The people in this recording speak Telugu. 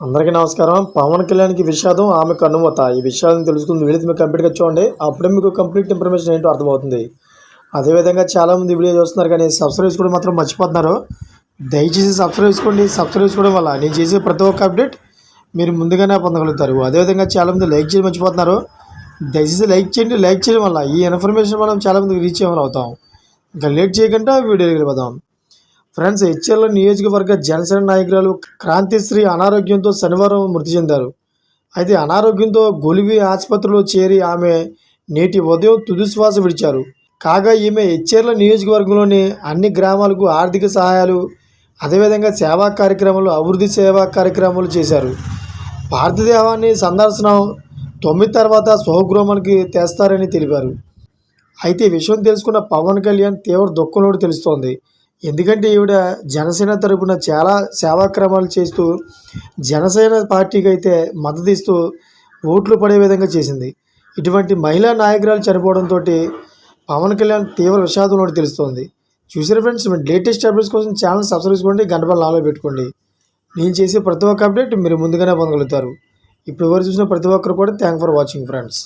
అందరికీ నమస్కారం. పవన్ కళ్యాణ్‌కి విషాదం, ఆమెకు అనుమత. ఈ విషయాలను తెలుసుకుంది వీడియో మీరు కంప్లీట్‌గా చూడండి. అప్పుడే మీకు కంప్లీట్ ఇన్ఫర్మేషన్ ఏంటో అర్థమవుతుంది. అదేవిధంగా చాలామంది వీడియో చూస్తున్నారు కానీ సబ్స్క్రైబ్ చేసుకోవడం మాత్రం మర్చిపోతున్నారు. దయచేసి సబ్స్క్రైబ్ చేసుకోండి. సబ్స్క్రైబ్ చేసుకోవడం వల్ల నేను చేసే ప్రతి ఒక్క అప్డేట్ మీరు ముందుగానే పొందగలుగుతారు. అదేవిధంగా చాలామంది లైక్ చేయడం మర్చిపోతున్నారు. దయచేసి లైక్ చేయండి. లైక్ చేయడం వల్ల ఈ ఇన్ఫర్మేషన్ మనం చాలామందికి రీచ్ అవ్వని అవుతాం. ఇంకా లేట్ చేయకుండా వీడియోకి వెళ్ళిపోదాం. ఫ్రెండ్స్, హెచ్ఎల్ నియోజకవర్గ జనసేన నాయకురాలు క్రాంతిశ్రీ అనారోగ్యంతో శనివారం మృతి చెందారు. అయితే అనారోగ్యంతో గొలివి ఆసుపత్రిలో చేరి ఆమె నేటి ఉదయం తుదిశ్వాస విడిచారు. కాగా ఈమె హెచ్ఎల్ నియోజకవర్గంలోని అన్ని గ్రామాలకు ఆర్థిక సహాయాలు, అదేవిధంగా సేవా కార్యక్రమాలు, అభివృద్ధి సేవా కార్యక్రమాలు చేశారు. పార్థిదేవాన్ని సందర్శనం 9 తర్వాత స్వగృహానికి తెస్తారని తెలిపారు. అయితే ఈ విషయం తెలుసుకున్న పవన్ కళ్యాణ్ తీవ్ర దుఃఖంలోకి తెలుస్తోంది. ఎందుకంటే ఈవిడ జనసేన తరపున చాలా సేవాక్రమాలు చేస్తూ జనసేన పార్టీకి అయితే మద్దతు ఇస్తూ ఓట్లు పడే విధంగా చేసింది. ఇటువంటి మహిళా నాయకురాలు చనిపోవడంతో పవన్ కళ్యాణ్ తీవ్ర విషాదంలోకి తెలుస్తోంది. చూసిన ఫ్రెండ్స్, లేటెస్ట్ అప్డేట్స్ కోసం ఛానల్ సబ్స్క్రైబ్ చేసుకోండి, గంట బెల్ ఆన్లో పెట్టుకోండి. నేను చేసే ప్రతి ఒక్క అప్డేట్ మీరు ముందుగానే పొందగలుగుతారు. ఇప్పుడు ఎవరు చూసిన ప్రతి ఒక్కరు కూడా థ్యాంక్ ఫర్ వాచింగ్ ఫ్రెండ్స్.